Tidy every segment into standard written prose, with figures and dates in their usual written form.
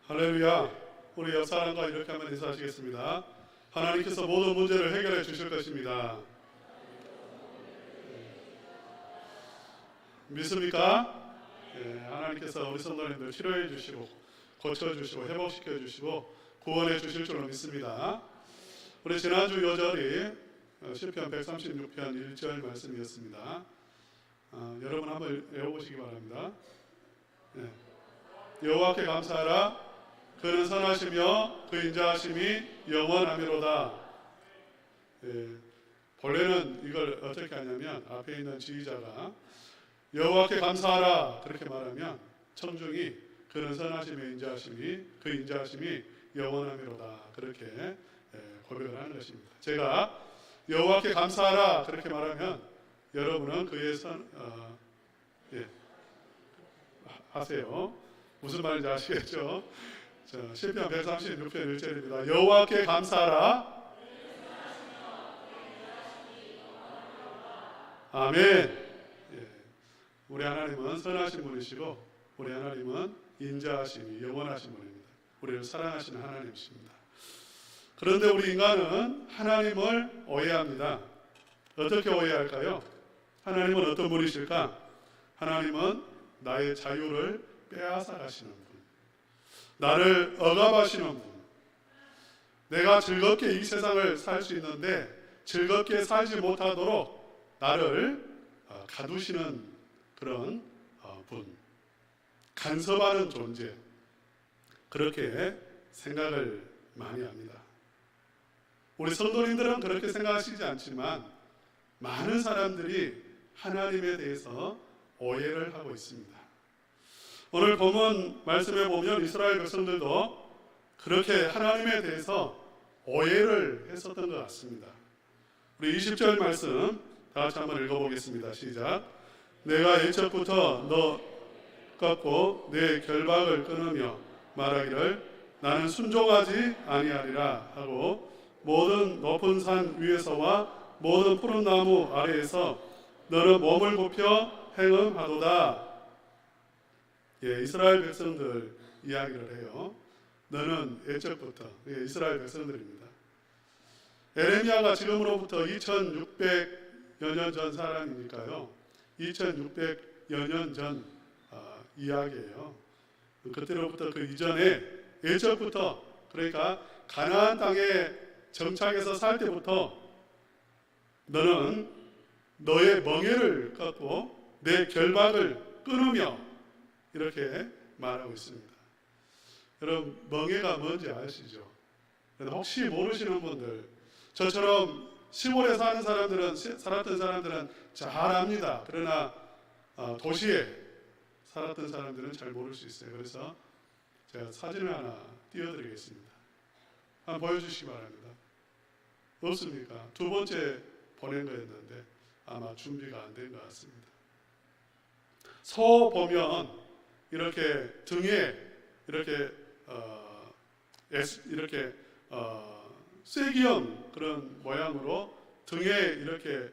할렐루야. 우리 옆 사람과 이렇게 한번 인사하시겠습니다. 하나님께서 모든 문제를 해결해 주실 것입니다. 믿습니까? 하나님께서 우리 성도님들 치료해 주시고 고쳐 주시고 회복시켜 주시고 구원해 주실 줄로 믿습니다. 우리 지난주 요절이 시편 136편 1절 말씀이었습니다. 여러분 한번 외워보시기 바랍니다. 여호와께 감사하라. 그는 선하시며 그 인자하심이 영원하미로다. 본래는 이걸 어떻게 하냐면 앞에 있는 지휘자가 여호와께 감사하라 그렇게 말하면 청중이 그는 선하시며 인자하심이 그 인자하심이 영원하미로다 그렇게 고백을 하는 것입니다. 제가 여호와께 감사하라 그렇게 말하면 여러분은 그의 하세요. 무슨 말인지 아시겠죠? 시편 136편 1절입니다. 여호와께 감사하라. 아멘. 우리 하나님은 선하신 분이시고 우리 하나님은 인자하심이 영원하신 분입니다. 우리를 사랑하시는 하나님이십니다. 그런데 우리 인간은 하나님을 오해합니다. 어떻게 오해할까요? 하나님은 어떤 분이실까? 하나님은 나의 자유를 빼앗아 가시는 분, 나를 억압하시는 분, 내가 즐겁게 이 세상을 살 수 있는데 즐겁게 살지 못하도록 나를 가두시는 그런 분, 간섭하는 존재, 그렇게 생각을 많이 합니다. 우리 성도님들은 그렇게 생각하시지 않지만 많은 사람들이 하나님에 대해서 오해를 하고 있습니다. 오늘 본문 말씀에 보면 이스라엘 백성들도 그렇게 하나님에 대해서 오해를 했었던 것 같습니다. 우리 20절 말씀 다 같이 한번 읽어보겠습니다. 시작. 내가 옛적부터 너 꺾고 내 결박을 끊으며 말하기를 나는 순종하지 아니하리라 하고 모든 높은 산 위에서와 모든 푸른 나무 아래에서 너는 몸을 굽혀 행음하도다. 이스라엘 백성들 이야기를 해요. 너는 옛적부터 이스라엘 백성들입니다. 에레미야가 지금으로부터 2600여 년 전 사람이니까요. 2600여 년 전 이야기예요. 그때로부터 그 이전에 옛적부터 그러니까 가나안 땅에 정착해서 살 때부터 너는 너의 멍에를 꺾고 내 결박을 끊으며 이렇게 말하고 있습니다. 여러분 멍에가 뭔지 아시죠? 혹시 모르시는 분들 저처럼 시골에 사는 사람들은 살았던 사람들은 잘 압니다. 그러나 도시에 살았던 사람들은 잘 모를 수 있어요. 그래서 제가 사진을 하나 띄워드리겠습니다. 한번 보여주시기 바랍니다. 없습니까? 두 번째 보낸 거였는데 아마 준비가 안 된 것 같습니다. 소 보면 이렇게 등에 이렇게 쐐기형 그런 모양으로 등에 이렇게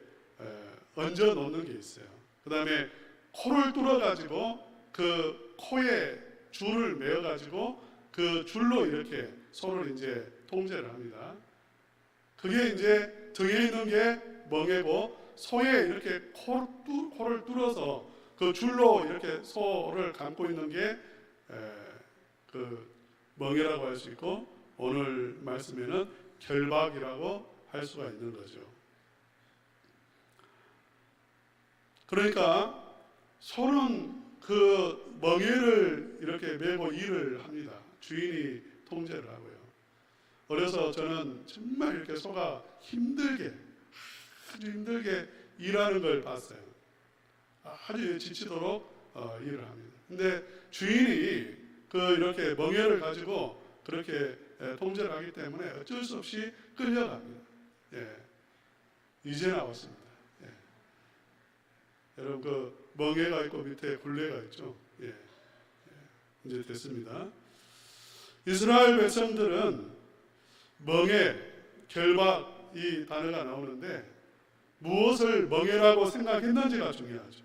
얹어 놓는 게 있어요. 그 다음에 코를 뚫어 가지고 그 코에 줄을 매어 가지고 그 줄로 이렇게 소를 이제 통제를 합니다. 그게 이제 등에 있는 게 멍에고 소에 이렇게 코를 뚫어서 그 줄로 이렇게 소를 감고 있는 게 그 멍에라고 할 수 있고 오늘 말씀에는 결박이라고 할 수가 있는 거죠. 그러니까 소는 그 멍에를 이렇게 메고 일을 합니다. 주인이 통제를 하고요. 어려서 저는 정말 이렇게 소가 아주 힘들게 일하는 걸 봤어요. 아주 지치도록 일을 합니다. 근데 주인이 이렇게 멍에를 가지고 그렇게 통제를 하기 때문에 어쩔 수 없이 끌려갑니다. 이제 나왔습니다. 여러분 그 멍에가 있고 밑에 굴레가 있죠. 이제 됐습니다. 이스라엘 백성들은 멍에, 결박 이 단어가 나오는데 무엇을 멍에라고 생각했는지가 중요하죠.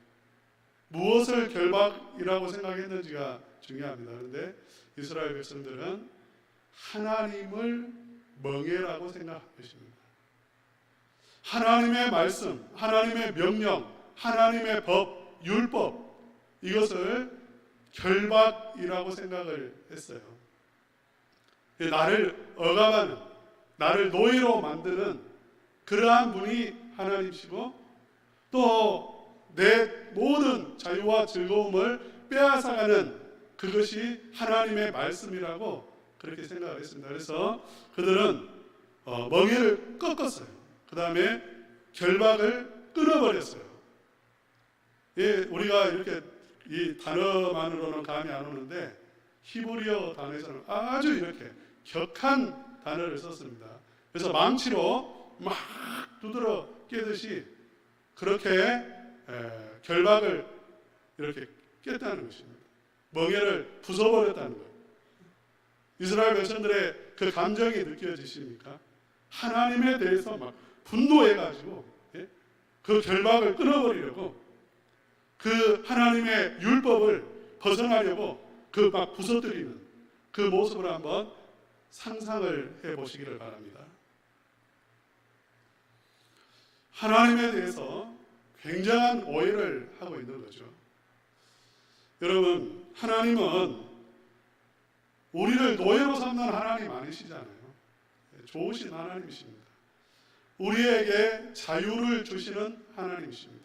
무엇을 결박이라고 생각했는지가 중요합니다. 그런데 이스라엘 백성들은 하나님을 멍해라고 생각한 것입니다. 하나님의 말씀, 하나님의 명령, 하나님의 법, 율법, 이것을 결박이라고 생각을 했어요. 나를 억압하는, 나를 노예로 만드는 그러한 분이 하나님이시고, 또 내 모든 자유와 즐거움을 빼앗아가는 그것이 하나님의 말씀이라고 그렇게 생각을 했습니다. 그래서 그들은 멍에를 꺾었어요. 그 다음에 결박을 끊어버렸어요. 예, 우리가 이렇게 이 단어만으로는 감이 안 오는데 히브리어 단어에서는 아주 이렇게 격한 단어를 썼습니다. 그래서 망치로 막 두드러 깨듯이 그렇게 결박을 이렇게 깼다는 것입니다. 멍에를 부숴버렸다는 거예요. 이스라엘 백성들의 그 감정이 느껴지십니까? 하나님에 대해서 막 분노해가지고 그 결박을 끊어버리려고, 그 하나님의 율법을 벗어나려고 그 막 부서뜨리는 그 모습을 한번 상상을 해보시기를 바랍니다. 하나님에 대해서 굉장한 오해를 하고 있는 거죠. 여러분, 하나님은 우리를 노예로 삼는 하나님 아니시잖아요. 좋으신 하나님이십니다. 우리에게 자유를 주시는 하나님이십니다.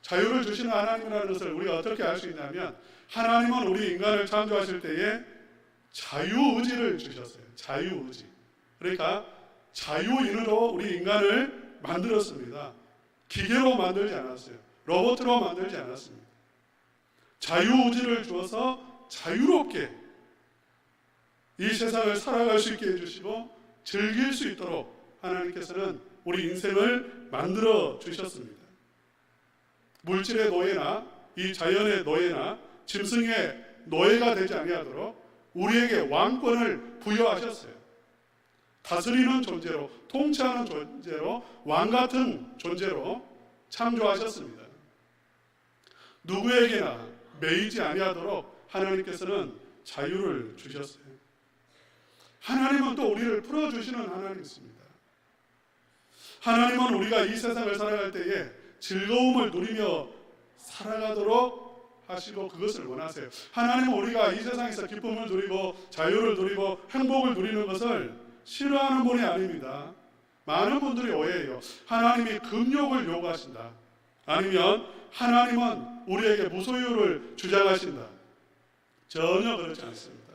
자유를 주시는 하나님이라는 것을 우리가 어떻게 알 수 있냐면, 하나님은 우리 인간을 창조하실 때에 자유의지를 주셨어요. 자유의지. 그러니까 자유인으로 우리 인간을 만들었습니다. 기계로 만들지 않았어요. 로봇으로 만들지 않았습니다. 자유의지를 주어서 자유롭게 이 세상을 살아갈 수 있게 해주시고 즐길 수 있도록 하나님께서는 우리 인생을 만들어 주셨습니다. 물질의 노예나 이 자연의 노예나 짐승의 노예가 되지 아니하도록 우리에게 왕권을 부여하셨어요. 다스리는 존재로, 통치하는 존재로, 왕같은 존재로 창조하셨습니다. 누구에게나 매이지 아니하도록 하나님께서는 자유를 주셨어요. 하나님은 또 우리를 풀어주시는 하나님이십니다. 하나님은 우리가 이 세상을 살아갈 때에 즐거움을 누리며 살아가도록 하시고 그것을 원하세요. 하나님은 우리가 이 세상에서 기쁨을 누리고 자유를 누리고 행복을 누리는 것을 싫어하는 분이 아닙니다. 많은 분들이 오해해요. 하나님이 금욕을 요구하신다, 아니면 하나님은 우리에게 무소유를 주장하신다. 전혀 그렇지 않습니다.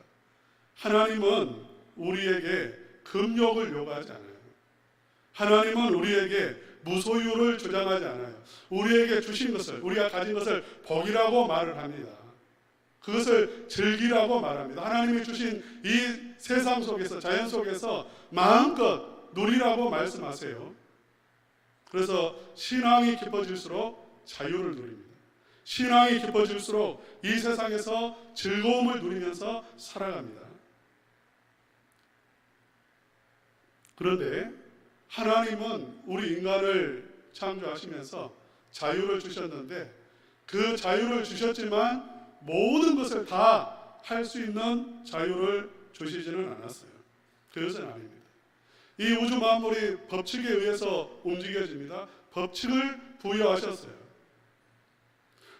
하나님은 우리에게 금욕을 요구하지 않아요. 하나님은 우리에게 무소유를 주장하지 않아요. 우리에게 주신 것을, 우리가 가진 것을 복이라고 말을 합니다. 그것을 즐기라고 말합니다. 하나님이 주신 이 세상 속에서, 자연 속에서 마음껏 누리라고 말씀하세요. 그래서 신앙이 깊어질수록 자유를 누립니다. 신앙이 깊어질수록 이 세상에서 즐거움을 누리면서 살아갑니다. 그런데 하나님은 우리 인간을 창조하시면서 자유를 주셨는데, 그 자유를 주셨지만 모든 것을 다 할 수 있는 자유를 주시지는 않았어요. 그것은 아닙니다. 이 우주 만물이 법칙에 의해서 움직여집니다. 법칙을 부여하셨어요.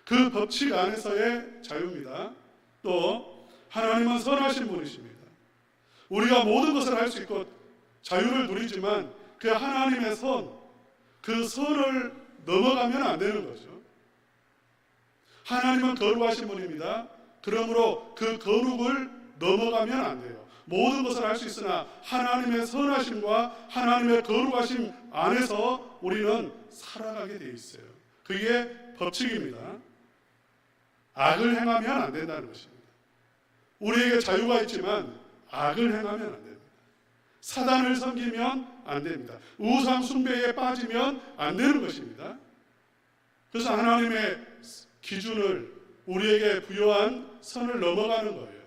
그 법칙 안에서의 자유입니다. 또 하나님은 선하신 분이십니다. 우리가 모든 것을 할 수 있고 자유를 누리지만 그 하나님의 선, 그 선을 넘어가면 안 되는 거죠. 하나님은 거룩하신 분입니다. 그러므로 그 거룩을 넘어가면 안 돼요. 모든 것을 할 수 있으나 하나님의 선하심과 하나님의 거룩하심 안에서 우리는 살아가게 되어 있어요. 그게 법칙입니다. 악을 행하면 안 된다는 것입니다. 우리에게 자유가 있지만 악을 행하면 안 됩니다. 사단을 섬기면 안 됩니다. 우상 숭배에 빠지면 안 되는 것입니다. 그래서 하나님의 기준을, 우리에게 부여한 선을 넘어가는 거예요.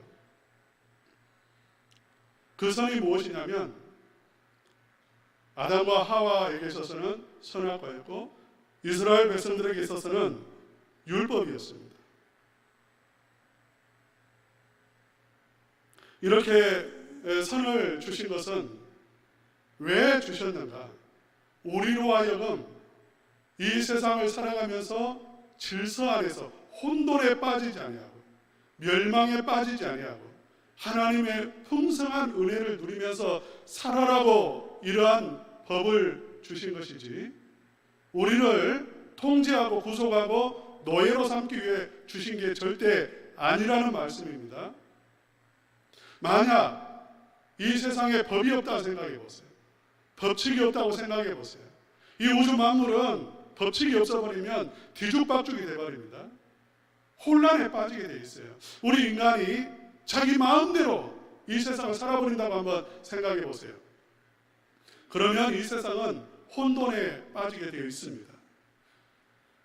그 선이 무엇이냐면 아담과 하와에게 있어서는 선악과였고 이스라엘 백성들에게 있어서는 율법이었습니다. 이렇게 선을 주신 것은 왜 주셨는가? 우리로 하여금 이 세상을 살아가면서 질서 안에서 혼돈에 빠지지 아니하고 멸망에 빠지지 아니하고 하나님의 풍성한 은혜를 누리면서 살아라고 이러한 법을 주신 것이지, 우리를 통제하고 구속하고 노예로 삼기 위해 주신 게 절대 아니라는 말씀입니다. 만약 이 세상에 법이 없다고 생각해 보세요. 법칙이 없다고 생각해 보세요. 이 우주 만물은 법칙이 없어버리면 뒤죽박죽이 돼버립니다. 혼란에 빠지게 돼 있어요. 우리 인간이 자기 마음대로 이 세상을 살아버린다고 한번 생각해 보세요. 그러면 이 세상은 혼돈에 빠지게 되어 있습니다.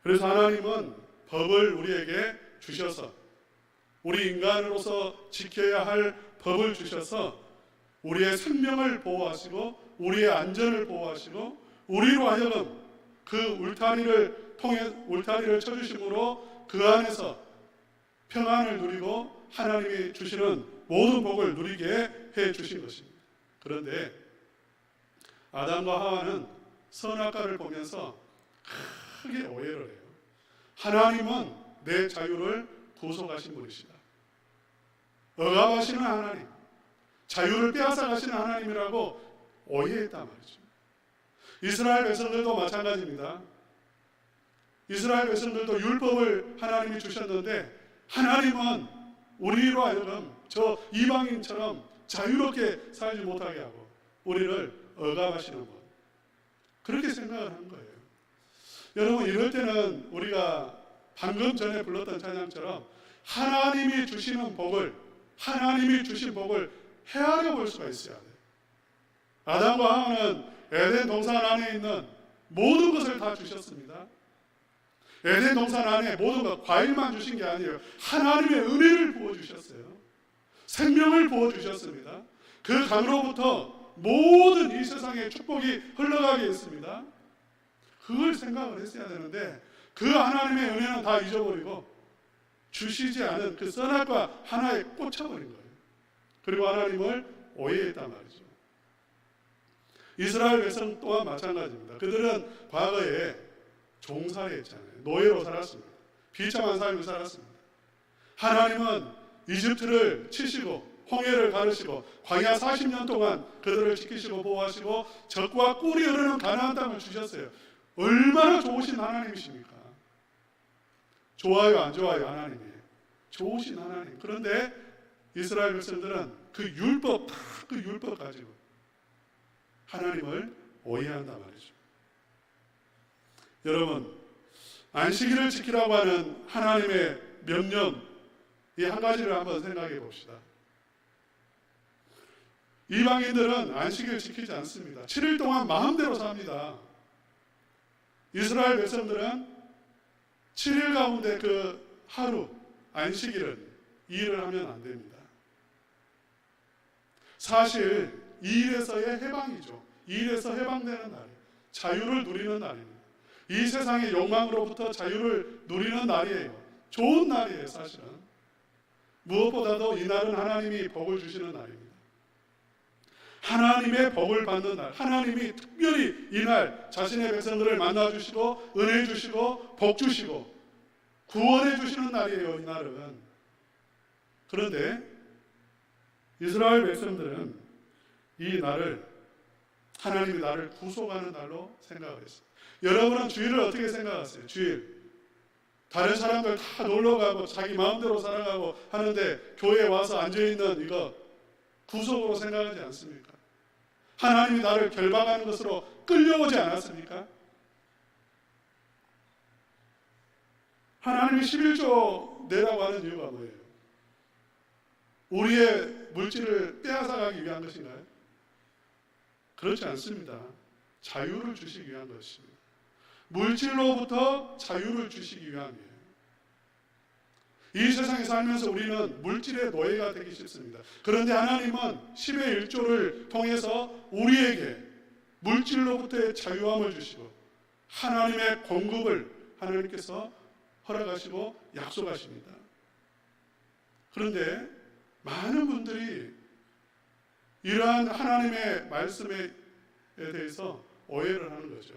그래서 하나님은 법을 우리에게 주셔서, 우리 인간으로서 지켜야 할 법을 주셔서 우리의 생명을 보호하시고 우리의 안전을 보호하시고 우리로 하여금 그 울타리를 쳐주심으로 그 안에서 평안을 누리고 하나님이 주시는 모든 복을 누리게 해 주신 것입니다. 그런데 아담과 하와는 선악과를 보면서 크게 오해를 해요. 하나님은 내 자유를 구속하신 분이시다. 억압하시는 하나님, 자유를 빼앗아 가시는 하나님이라고 오해했단 말이죠. 이스라엘 백성들도 마찬가지입니다. 이스라엘 백성들도 율법을 하나님이 주셨는데 하나님은 우리로 하여금 저 이방인처럼 자유롭게 살지 못하게 하고 우리를 억압하시는 분, 그렇게 생각을 한 거예요. 여러분, 이럴 때는 우리가 방금 전에 불렀던 찬양처럼 하나님이 주신 복을 헤아려 볼 수가 있어야 돼요. 아담과 하와는 에덴 동산 안에 있는 모든 것을 다 주셨습니다. 에덴 동산 안에 모든 것, 과일만 주신 게 아니에요. 하나님의 은혜를 부어주셨어요. 생명을 부어주셨습니다. 그 강으로부터 모든 이 세상의 축복이 흘러가게 했습니다. 그걸 생각을 했어야 되는데 그 하나님의 은혜는 다 잊어버리고 주시지 않은 그 선악과 하나에 꽂혀버린 거예요. 그리고 하나님을 오해했단 말이죠. 이스라엘 백성 또한 마찬가지입니다. 그들은 과거에 종살이 했잖아요. 노예로 살았습니다. 비참한 삶을 살았습니다. 하나님은 이집트를 치시고 홍해를 가르시고 광야 40년 동안 그들을 지키시고 보호하시고 적과 꿀이 흐르는 가나안 땅을 주셨어요. 얼마나 좋으신 하나님이십니까? 좋아요 안 좋아요? 하나님이 좋으신 하나님. 그런데 이스라엘 백성들은 그 율법 가지고 하나님을 오해한단 말이죠. 여러분, 안식일을 지키라고 하는 하나님의 명령, 이 한 가지를 한번 생각해 봅시다. 이방인들은 안식일을 지키지 않습니다. 7일 동안 마음대로 삽니다. 이스라엘 백성들은 7일 가운데 그 하루 안식일은 일을 하면 안 됩니다. 사실 이 일에서의 해방이죠. 이 일에서 해방되는 날이에요. 자유를 누리는 날입니다. 이 세상의 욕망으로부터 자유를 누리는 날이에요. 좋은 날이에요. 사실은 무엇보다도 이 날은 하나님이 복을 주시는 날입니다. 하나님의 복을 받는 날, 하나님이 특별히 이 날 자신의 백성들을 만나주시고 은혜 주시고 복 주시고 구원해 주시는 날이에요. 이 날은. 그런데 이스라엘 백성들은 이 날을 하나님이 나를 구속하는 날로 생각을 했어요. 여러분은 주일을 어떻게 생각하세요? 주일 다른 사람들 다 놀러가고 자기 마음대로 살아가고 하는데 교회에 와서 앉아있는 이거 구속으로 생각하지 않습니까? 하나님이 나를 결박하는 것으로 끌려오지 않았습니까? 하나님이 11조 내라고 하는 이유가 뭐예요? 우리의 물질을 빼앗아가기 위한 것인가요? 그렇지 않습니다. 자유를 주시기 위한 것입니다. 물질로부터 자유를 주시기 위함이에요. 이 세상에 살면서 우리는 물질의 노예가 되기 쉽습니다. 그런데 하나님은 10의 1조를 통해서 우리에게 물질로부터의 자유함을 주시고 하나님의 공급을 하나님께서 허락하시고 약속하십니다. 그런데 많은 분들이 이러한 하나님의 말씀에 대해서 오해를 하는 거죠.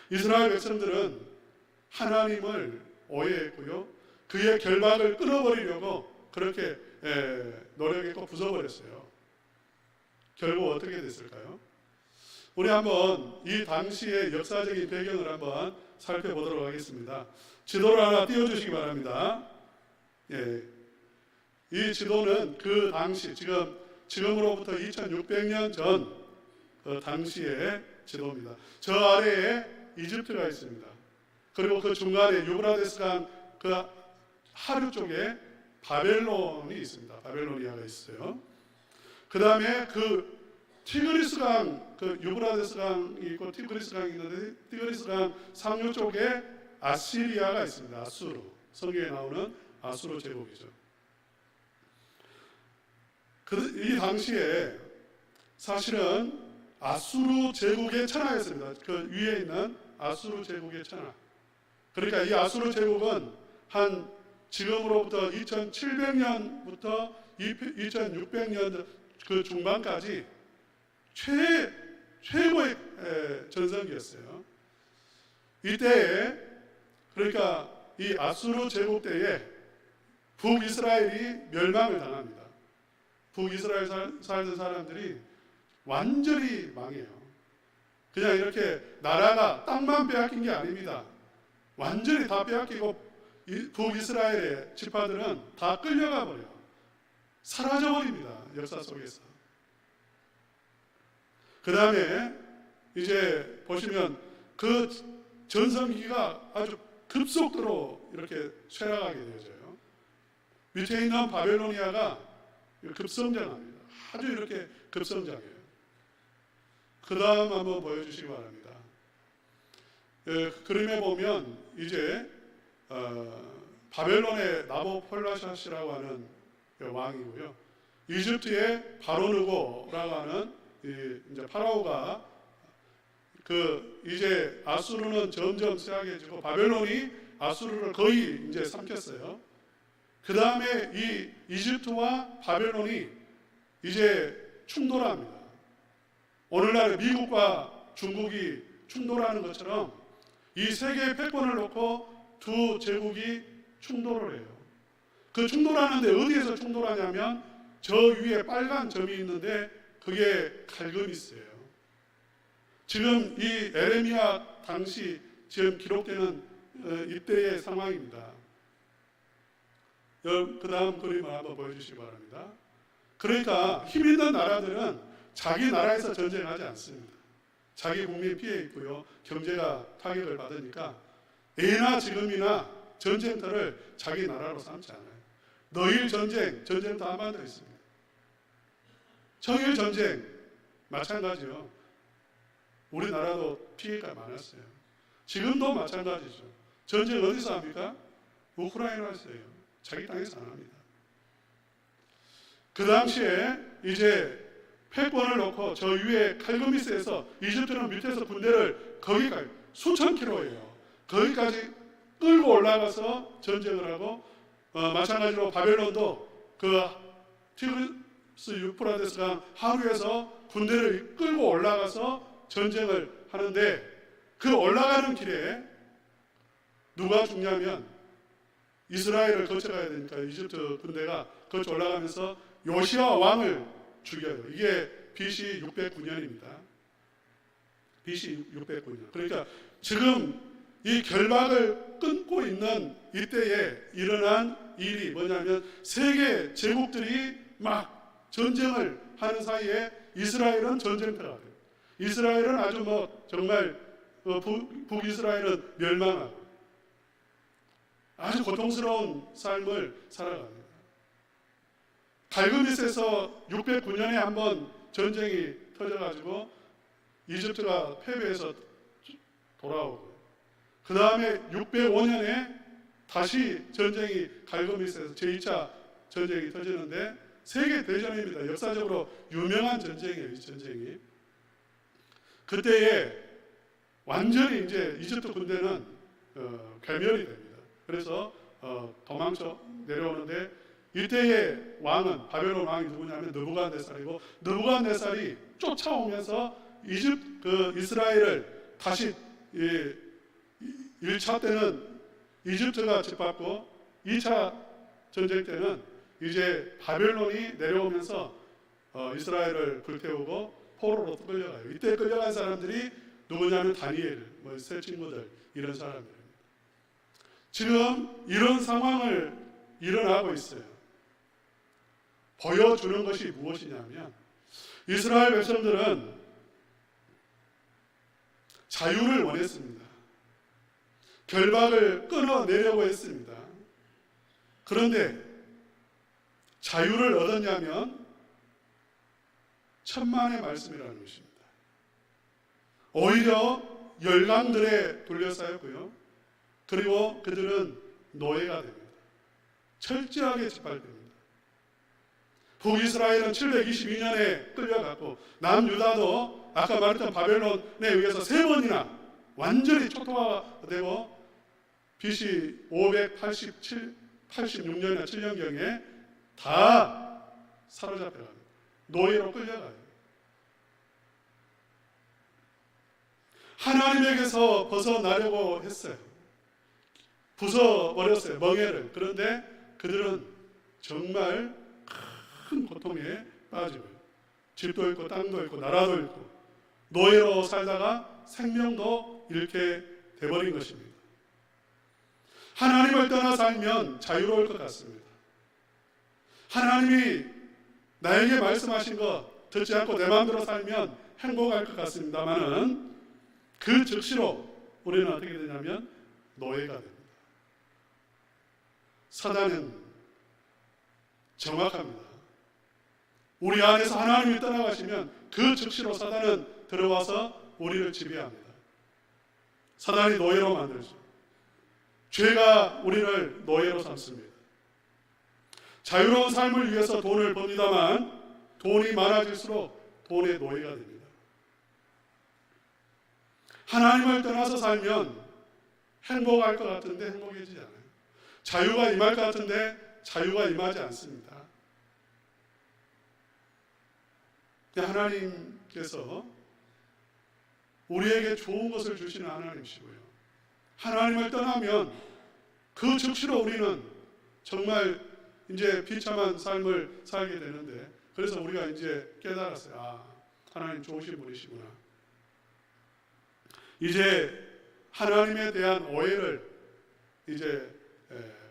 이스라엘 백성들은 하나님을 오해했고요, 그의 결박을 끊어버리려고 그렇게 노력했고 부숴버렸어요. 결국 어떻게 됐을까요? 우리 한번 이 당시의 역사적인 배경을 한번 살펴보도록 하겠습니다. 지도를 하나 띄워주시기 바랍니다. 이 지도는 그 당시, 지금으로부터 2600년 전 그 당시의 지도입니다. 저 아래에 이집트가 있습니다. 그리고 그 중간에 유브라데스강 그 하류 쪽에 바벨론이 있습니다. 바벨로니아가 있어요. 그 다음에 그 티그리스강, 그 유브라데스강이 있고 티그리스강이 있는데 티그리스강 상류 쪽에 아시리아가 있습니다. 아수르, 성경에 나오는 아수르 제국이죠. 이 당시에 사실은 아수르 제국의 천하였습니다. 그 위에 있는 아수르 제국의 천하. 그러니까 이 아수르 제국은 한 지금으로부터 2700년부터 2600년 그 중반까지 최고의 전성기였어요. 이때에, 그러니까 이 아수르 제국 때에 북이스라엘이 멸망을 당합니다. 북이스라엘 살던 사람들이 완전히 망해요. 그냥 이렇게 나라가 땅만 빼앗긴 게 아닙니다. 완전히 다 빼앗기고 북이스라엘의 지파들은 다 끌려가 버려요. 사라져 버립니다. 역사 속에서. 그 다음에 이제 보시면 그 전성기가 아주 급속도로 이렇게 쇠락하게 되어져요. 밑에 있는 바벨로니아가 급성장합니다. 아주 이렇게 급성장해요. 그 다음 한번 보여주시기 바랍니다. 그림에 보면 이제 바벨론의 나보폴라샷이라고 하는 왕이고요, 이집트의 바로느고라고 하는 이제 파라오가 이제 아수르는 점점 쇠약해지고 바벨론이 아수르를 거의 이제 삼켰어요. 그 다음에 이 이집트와 바벨론이 이제 충돌합니다. 오늘날 미국과 중국이 충돌하는 것처럼 이 세계의 패권을 놓고 두 제국이 충돌을 해요. 그 충돌하는데 어디에서 충돌하냐면 저 위에 빨간 점이 있는데 그게 갈그미스예요. 지금 이 에레미야 당시 지금 기록되는 이때의 상황입니다. 그 다음 그림을 한번 보여주시기 바랍니다. 그러니까 힘 있는 나라들은 자기 나라에서 전쟁하지 않습니다. 자기 국민 피해 있고요, 경제가 타격을 받으니까 예나 지금이나 전쟁터를 자기 나라로 삼지 않아요. 너일 전쟁도 한반도에 있습니다. 청일 전쟁 마찬가지요. 우리나라도 피해가 많았어요. 지금도 마찬가지죠. 전쟁 어디서 합니까? 우크라이나에서 해요. 자기 땅에서 안 합니다. 그 당시에 이제 패권을 놓고 저 위에 칼그미스에서 이집트는 밑에서 군대를 거기까지 수천 킬로예요. 거기까지 끌고 올라가서 전쟁을 하고 마찬가지로 바벨론도 그 티그리스 유프라데스강 하류에서 군대를 끌고 올라가서 전쟁을 하는데 그 올라가는 길에 누가 죽냐면 이스라엘을 거쳐가야 되니까 이집트 군대가 거쳐 올라가면서 요시아 왕을 죽여요. 이게 BC 609년입니다. BC 609년. 그러니까 지금 이 결박을 끊고 있는 이때에 일어난 일이 뭐냐면 세계 제국들이 막 전쟁을 하는 사이에 이스라엘은 전쟁터가 돼요. 이스라엘은 아주 정말 북이스라엘은 멸망하고 아주 고통스러운 삶을 살아갑니다. 갈그미스에서 609년에 한번 전쟁이 터져가지고 이집트가 패배해서 돌아오고, 그 다음에 605년에 다시 전쟁이 갈그미스에서 제2차 전쟁이 터지는데 세계 대전입니다. 역사적으로 유명한 전쟁이에요. 이 전쟁이. 그때에 완전히 이제 이집트 군대는 괴멸이 됩니다. 그래서 도망쳐 내려오는데 이때의 왕은 바벨론 왕이 누구냐면 느부갓네살이고, 느부갓네살이 쫓아오면서 이스라엘을 다시 1차 때는 이집트가 짓밟고 2차 전쟁 때는 이제 바벨론이 내려오면서 이스라엘을 불태우고 포로로 끌려가요. 이때 끌려간 사람들이 누구냐면 다니엘, 새 친구들, 이런 사람들입니다. 지금 이런 상황을 일어나고 있어요. 보여주는 것이 무엇이냐면 이스라엘 백성들은 자유를 원했습니다. 결박을 끊어내려고 했습니다. 그런데 자유를 얻었냐면 천만의 말씀이라는 것입니다. 오히려 열강들에 둘러싸였고요. 그리고 그들은 노예가 됩니다. 철저하게 짓밟힙니다. 북이스라엘은 722년에 끌려갔고, 남유다도 아까 말했던 바벨론에 의해서 3번이나 완전히 초토화되고, BC 586년이나 7년경에 다 사로잡혀갑니다. 노예로 끌려가요. 하나님에게서 벗어나려고 했어요. 부숴버렸어요, 멍에를. 그런데 그들은 정말 큰 고통에 빠지고요. 집도 잃고 땅도 잃고 나라도 잃고 노예로 살다가 생명도 잃게 돼버린 것입니다. 하나님을 떠나 살면 자유로울 것 같습니다. 하나님이 나에게 말씀하신 것 듣지 않고 내 마음대로 살면 행복할 것 같습니다만은 그 즉시로 우리는 어떻게 되냐면 노예가 됩니다. 사단은 정확합니다. 우리 안에서 하나님이 떠나가시면 그 즉시로 사단은 들어와서 우리를 지배합니다. 사단이 노예로 만들죠. 죄가 우리를 노예로 삼습니다. 자유로운 삶을 위해서 돈을 법니다만 돈이 많아질수록 돈의 노예가 됩니다. 하나님을 떠나서 살면 행복할 것 같은데 행복해지지 않아요. 자유가 임할 것 같은데 자유가 임하지 않습니다. 하나님께서 우리에게 좋은 것을 주시는 하나님이시고요. 하나님을 떠나면 그 즉시로 우리는 정말 이제 비참한 삶을 살게 되는데, 그래서 우리가 이제 깨달았어요. 하나님 좋으신 분이시구나. 이제 하나님에 대한 오해를 이제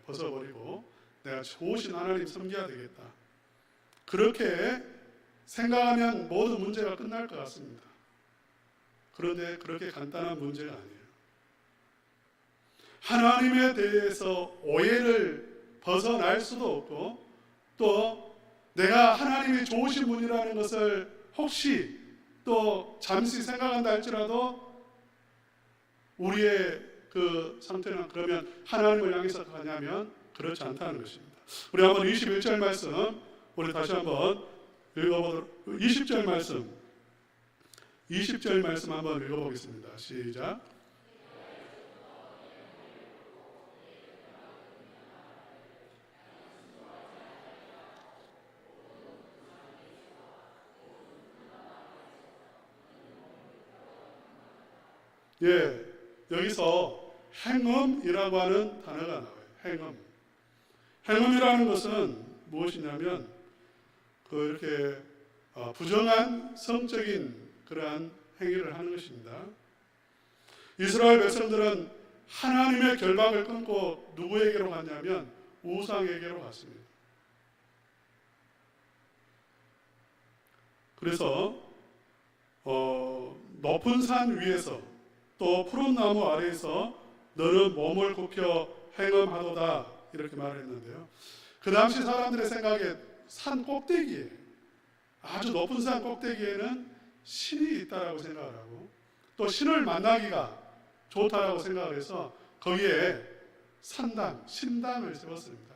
벗어버리고 내가 좋으신 하나님 섬겨야 되겠다. 그렇게 생각하면 모든 문제가 끝날 것 같습니다. 그런데 그렇게 간단한 문제가 아니에요. 하나님에 대해서 오해를 벗어날 수도 없고, 또 내가 하나님이 좋으신 분이라는 것을 혹시 또 잠시 생각한다 할지라도 우리의 그 상태는 그러면 하나님을 향해서 가냐면 그렇지 않다는 것입니다. 우리 한번 21절 말씀 우리 다시 한번 읽어보도록, 20절 말씀 한번 읽어보겠습니다. 시작. 여기서 행음이라고 하는 단어가 나와요. 행음이라는 것은 무엇이냐면 이렇게 부정한 성적인 그러한 행위를 하는 것입니다. 이스라엘 백성들은 하나님의 결박을 끊고 누구에게로 갔냐면 우상에게로 갔습니다. 그래서 높은 산 위에서 또 푸른 나무 아래에서 너는 몸을 굽혀 행음하도다, 이렇게 말했는데요. 그 당시 사람들의 생각에 산 꼭대기에, 아주 높은 산 꼭대기에는 신이 있다라고 생각을 하고, 또 신을 만나기가 좋다라고 생각을 해서 거기에 신당을 세웠습니다.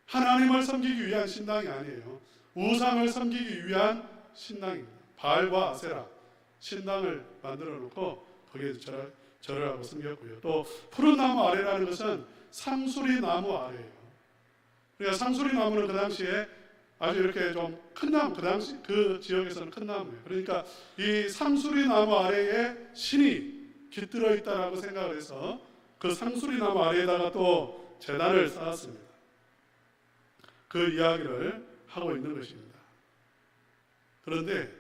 하나님을 섬기기 위한 신당이 아니에요. 우상을 섬기기 위한 신당입니다. 바알과 아세라 신당을 만들어 놓고 거기에서 절을 하고 섬겼고요. 또 푸른 나무 아래라는 것은 상수리 나무 아래예요. 그러니까 상수리 나무는 그 당시에 아주 이렇게 좀 큰 나무, 그 당시 그 지역에서는 큰 나무예요. 그러니까 이 상수리 나무 아래에 신이 깃들어 있다라고 생각을 해서 그 상수리 나무 아래에다가 또 제단을 쌓았습니다. 그 이야기를 하고 있는 것입니다. 그런데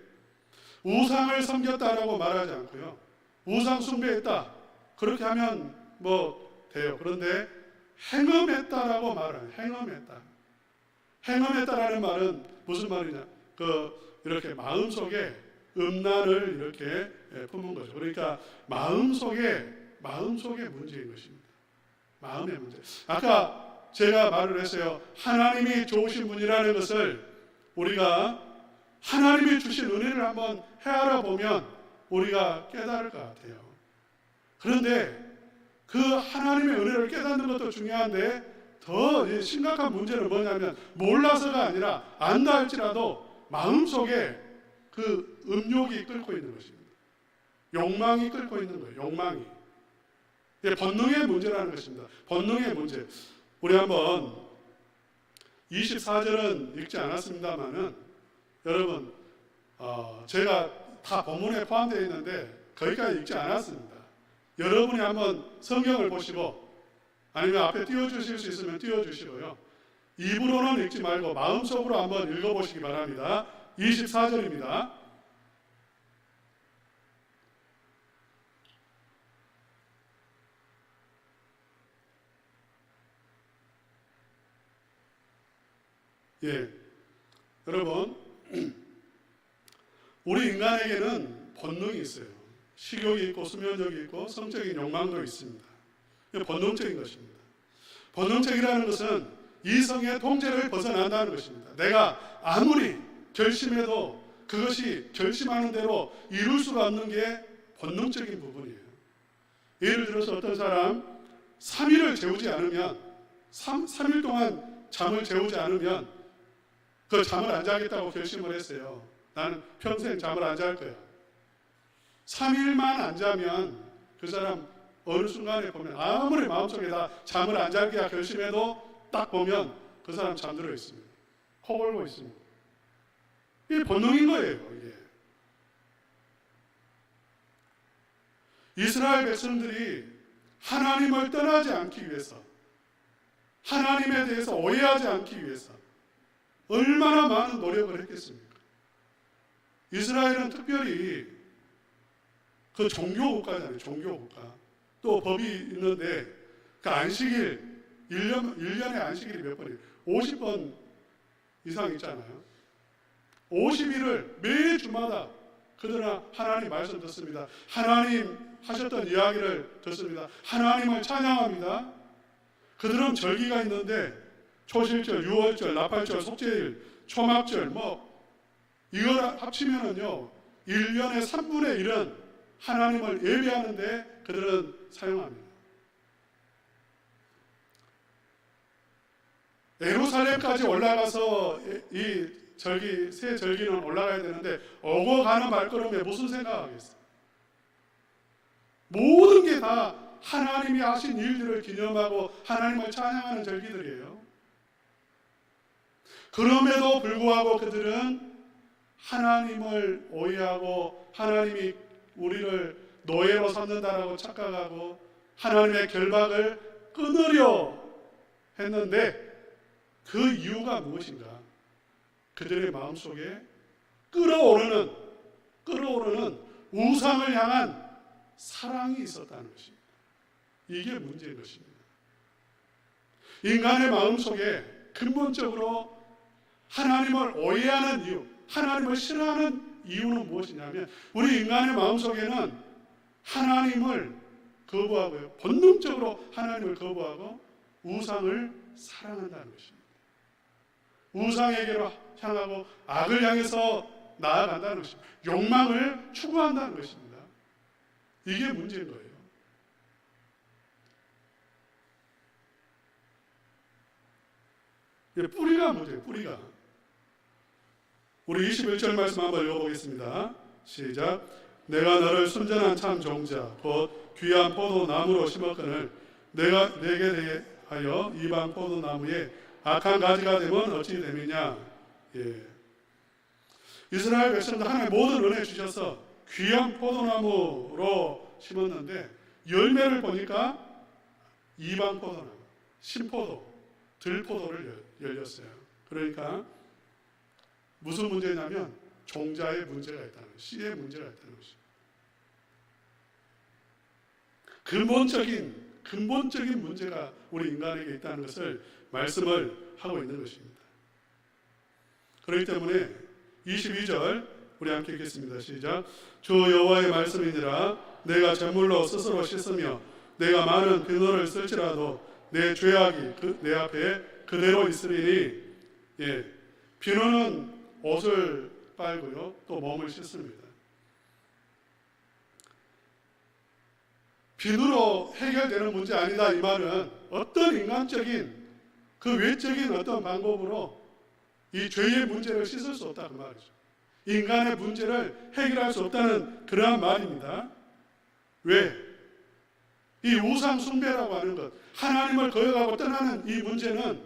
우상을 섬겼다라고 말하지 않고요, 우상 숭배했다 그렇게 하면 뭐 돼요. 그런데 행음했다라고 말하는, 행음했다라는 말은 무슨 말이냐? 이렇게 마음속에 음란을 이렇게 품은 거죠. 그러니까 마음속에 문제인 것입니다. 마음의 문제. 아까 제가 말을 했어요. 하나님이 좋으신 분이라는 것을 우리가 하나님이 주신 은혜를 한번 헤아려 보면 우리가 깨달을 것 같아요. 그런데 그 하나님의 은혜를 깨닫는 것도 중요한데 더 심각한 문제는 뭐냐면 몰라서가 아니라 안다 할지라도 마음속에 그 음욕이 끓고 있는 것입니다. 욕망이 끓고 있는 거예요. 욕망이. 본능의 문제라는 것입니다. 본능의 문제. 우리 한번 24절은 읽지 않았습니다만은 여러분 제가 다 본문에 포함되어 있는데 거기까지 읽지 않았습니다. 여러분이 한번 성경을 보시고 아니면 앞에 띄워주실 수 있으면 띄워주시고요. 입으로는 읽지 말고 마음속으로 한번 읽어보시기 바랍니다. 24절입니다. 예, 여러분, 우리 인간에게는 본능이 있어요. 식욕이 있고 수면력이 있고 성적인 욕망도 있습니다. 본능적인 것입니다. 본능적이라는 것은 이성의 통제를 벗어난다는 것입니다. 내가 아무리 결심해도 그것이 결심하는 대로 이룰 수가 없는 게 본능적인 부분이에요. 예를 들어서 어떤 사람 3일을 재우지 않으면 3일 동안 잠을 재우지 않으면 그 잠을 안 자겠다고 결심을 했어요. 나는 평생 잠을 안 잘 거야. 3일만 안 자면 그 사람 어느 순간에 보면 아무리 마음속에 다 잠을 안 자기야 결심해도 딱 보면 그 사람 잠들어 있습니다. 코 골고 있습니다. 이게 본능인 거예요. 이게 이스라엘 백성들이 하나님을 떠나지 않기 위해서, 하나님에 대해서 오해하지 않기 위해서 얼마나 많은 노력을 했겠습니까? 이스라엘은 특별히 그 종교국가잖아요. 종교국가. 또 법이 있는데 그 안식일 1년에 안식일이 몇 번이에요? 50번 이상 있잖아요. 50일을 매주마다 그들은 하나님 말씀 듣습니다. 하나님 하셨던 이야기를 듣습니다. 하나님을 찬양합니다. 그들은 절기가 있는데 초실절, 유월절, 나팔절, 속죄일, 초막절 이걸 합치면은요 1년의 3분의 1은 하나님을 예배하는데 그들은 사용합니다. 예루살렘까지 올라가서 이 절기, 새 절기는 올라가야 되는데 오고 가는 발걸음에 무슨 생각하겠어요? 모든 게 다 하나님이 하신 일들을 기념하고 하나님을 찬양하는 절기들이에요. 그럼에도 불구하고 그들은 하나님을 오해하고 하나님이 우리를 노예로 삼는다라고 착각하고 하나님의 결박을 끊으려 했는데 그 이유가 무엇인가? 그들의 마음속에 끓어오르는 우상을 향한 사랑이 있었다는 것입니다. 이게 문제인 것입니다. 인간의 마음속에 근본적으로 하나님을 오해하는 이유, 하나님을 싫어하는 이유는 무엇이냐면 우리 인간의 마음속에는 하나님을 거부하고요, 본능적으로 하나님을 거부하고 우상을 사랑한다는 것입니다. 우상에게로 향하고 악을 향해서 나아간다는 것입니다. 욕망을 추구한다는 것입니다. 이게 문제인 거예요. 뿌리가 문제예요. 뿌리가. 우리 21절 말씀 한번 읽어보겠습니다. 시작. 내가 너를 순전한 참 종자 곧 귀한 포도나무로 심었거늘 내가 내게 대하여 이방 포도나무에 악한 가지가 되면 어찌 되느냐. 예. 이스라엘 백성들 하나님 모든 은혜 주셔서 귀한 포도나무로 심었는데 열매를 보니까 이방 포도나무, 신포도, 들포도를 열렸어요. 그러니까 무슨 문제냐면 종자의 문제가 있다는 거예요. 씨의 문제가 있다는 것이죠. 근본적인 문제가 우리 인간에게 있다는 것을 말씀을 하고 있는 것입니다. 그렇기 때문에 22절 우리 함께 읽겠습니다. 시작. 주 여호와의 말씀이니라. 내가 제물로 스스로 씻으며 내가 많은 비누를 쓸지라도 내 죄악이 내 앞에 그대로 있으리니. 예, 비누는 옷을 빨고요, 또 몸을 씻습니다. 비누로 해결되는 문제 아니다. 이 말은 어떤 인간적인 그 외적인 어떤 방법으로 이 죄의 문제를 씻을 수 없다 그 말이죠. 인간의 문제를 해결할 수 없다는 그러한 말입니다. 왜? 이 우상 숭배라고 하는 것, 하나님을 거역하고 떠나는 이 문제는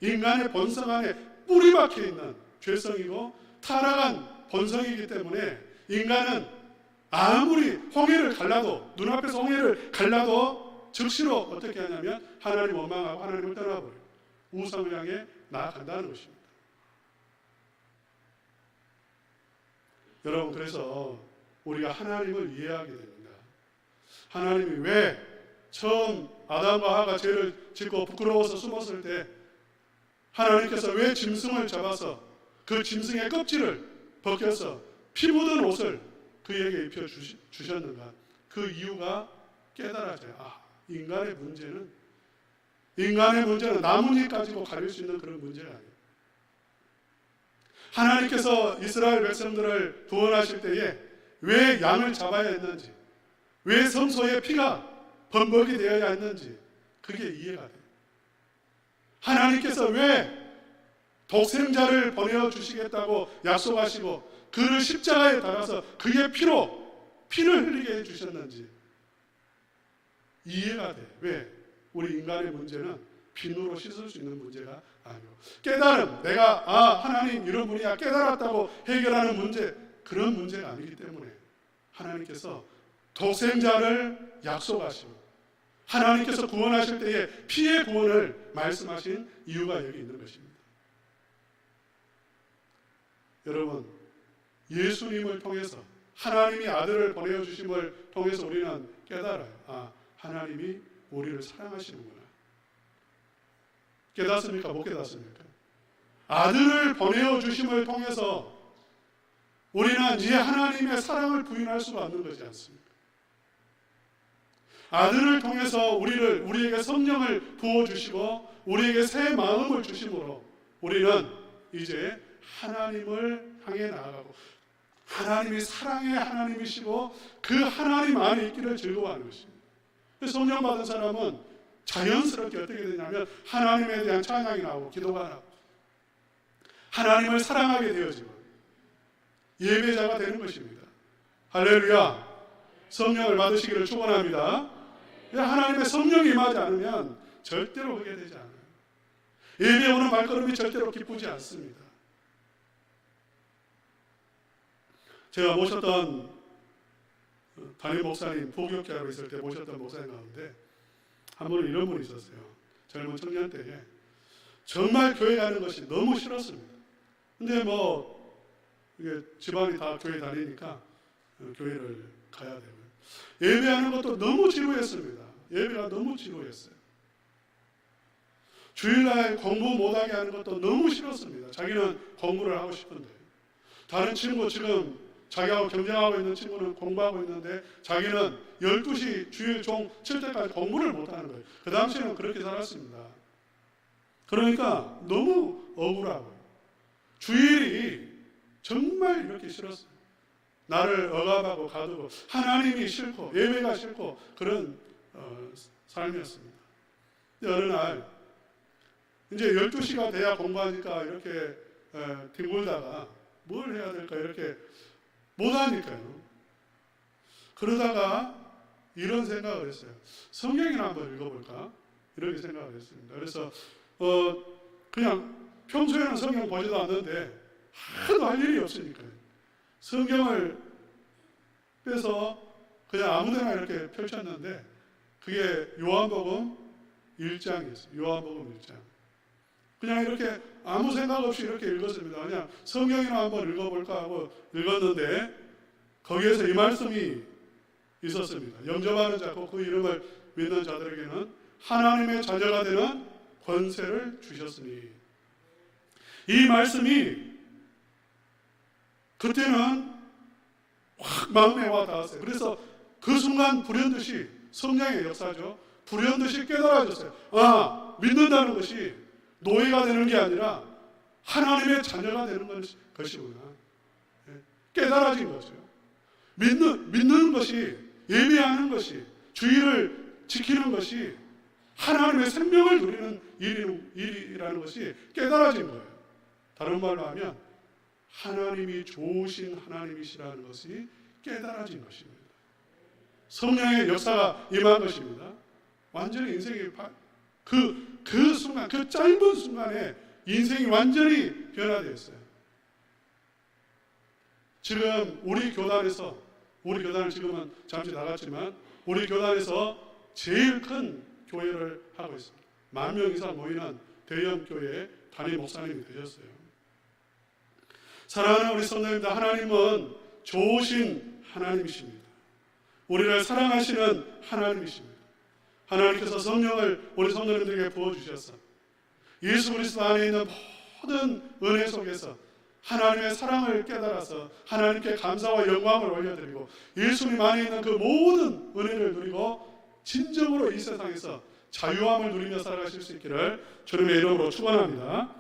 인간의 본성 안에 뿌리 박혀 있는 죄성이고 타락한 본성이기 때문에 인간은 아무리 홍해를 갈라도, 눈앞에서 홍해를 갈라도 즉시로 어떻게 하냐면 하나님 원망하고 하나님을 떠나버려요. 우상을 향해 나아간다는 것입니다. 여러분, 그래서 우리가 하나님을 이해하게 됩니다. 하나님이 왜 처음 아담과 하와가 죄를 짓고 부끄러워서 숨었을 때 하나님께서 왜 짐승을 잡아서 그 짐승의 껍질을 벗겨서 피 묻은 옷을 그에게 입혀주셨는가? 그 이유가 깨달아져요. 인간의 문제는 나뭇잎 가지고 가릴 수 있는 그런 문제가 아니에요. 하나님께서 이스라엘 백성들을 구원하실 때에 왜 양을 잡아야 했는지, 왜 성소의 피가 범벅이 되어야 했는지 그게 이해가 돼요. 하나님께서 왜 독생자를 보내주시겠다고 약속하시고 그를 십자가에 달아서 그의 피를 흘리게 해주셨는지 이해가 돼. 왜? 우리 인간의 문제는 비누로 씻을 수 있는 문제가 아니고, 깨달음, 내가 하나님 이런 분이야 깨달았다고 해결하는 문제, 그런 문제가 아니기 때문에 하나님께서 독생자를 약속하시고 하나님께서 구원하실 때에 피의 구원을 말씀하신 이유가 여기 있는 것입니다. 여러분, 예수님을 통해서 하나님이 아들을 보내주심을 통해서 우리는 깨달아요. 하나님이 우리를 사랑하시는구나. 깨닫습니까? 못 깨닫습니까? 아들을 보내주심을 통해서 우리는 이제 하나님의 사랑을 부인할 수가 없는 거지 않습니까? 아들을 통해서 우리에게 성령을 부어주시고 우리에게 새 마음을 주심으로 우리는 이제 하나님을 향해 나아가고 하나님이 사랑의 하나님이시고 그 하나님 안에 있기를 즐거워하는 것입니다. 성령 받은 사람은 자연스럽게 어떻게 되냐면 하나님에 대한 찬양이 나오고 기도가 나오고 하나님을 사랑하게 되어지고 예배자가 되는 것입니다. 할렐루야. 성령을 받으시기를 축원합니다. 하나님의 성령이 임하지 않으면 절대로 그게 되지 않아요. 예배 오는 발걸음이 절대로 기쁘지 않습니다. 제가 모셨던 담임 목사님, 부교육자로 있을 때 모셨던 목사님 가운데 한 분은 이런 분이 있었어요. 젊은 청년 때에 정말 교회 가는 것이 너무 싫었습니다. 근데 이게 집안이 다 교회 다니니까 교회를 가야 되고요. 예배하는 것도 너무 지루했습니다. 예배가 너무 지루했어요. 주일날 공부 못하게 하는 것도 너무 싫었습니다. 자기는 공부를 하고 싶은데 다른 친구 지금 자기하고 경쟁하고 있는 친구는 공부하고 있는데 자기는 12시 주일 종 칠 때까지 공부를 못하는 거예요. 그 당시에는 그렇게 살았습니다. 그러니까 너무 억울하고 주일이 정말 이렇게 싫었어요. 나를 억압하고 가두고 하나님이 싫고 예배가 싫고 그런 삶이었습니다. 어느 날 이제 12시가 돼야 공부하니까 이렇게 뒹굴다가 뭘 해야 될까 이렇게 못하니까요. 그러다가 이런 생각을 했어요. 성경이나 한번 읽어볼까? 이렇게 생각을 했습니다. 그래서 그냥 평소에는 성경 보지도 않는데 하도 할 일이 없으니까 성경을 빼서 그냥 아무데나 이렇게 펼쳤는데 그게 요한복음 1장이었어요. 요한복음 1장. 그냥 이렇게 아무 생각 없이 이렇게 읽었습니다. 그냥 성경이나 한번 읽어볼까 하고 읽었는데 거기에서 이 말씀이 있었습니다. 영접하는 자, 그 이름을 믿는 자들에게는 하나님의 자녀가 되는 권세를 주셨으니. 이 말씀이 그때는 확 마음에 와 닿았어요. 그래서 그 순간 불현듯이, 성령의 역사죠, 불현듯이 깨달아졌어요. 아, 믿는다는 것이 노예가 되는 게 아니라 하나님의 자녀가 되는 것이구나. 깨달아진 거죠. 믿는 것이, 예배하는 것이, 주의를 지키는 것이 하나님의 생명을 누리는 일이라는 것이 깨달아진 거예요. 다른 말로 하면 하나님이 좋으신 하나님이시라는 것이 깨달아진 것입니다. 성령의 역사가 임한 것입니다. 완전히 인생이 그 순간, 그 짧은 순간에 인생이 완전히 변화되었어요. 지금 우리 교단은 지금은 잠시 나갔지만 우리 교단에서 제일 큰 교회를 하고 있습니다. 10,000명 이상 모이는 대형 교회 담임 목사님이 되셨어요. 사랑하는 우리 성도님들, 하나님은 좋으신 하나님이십니다. 우리를 사랑하시는 하나님이십니다. 하나님께서 성령을 우리 성도님들에게 부어주셔서 예수 그리스도 안에 있는 모든 은혜 속에서 하나님의 사랑을 깨달아서 하나님께 감사와 영광을 올려드리고 예수님 안에 있는 그 모든 은혜를 누리고 진정으로 이 세상에서 자유함을 누리며 살아가실 수 있기를 주님의 이름으로 축원합니다.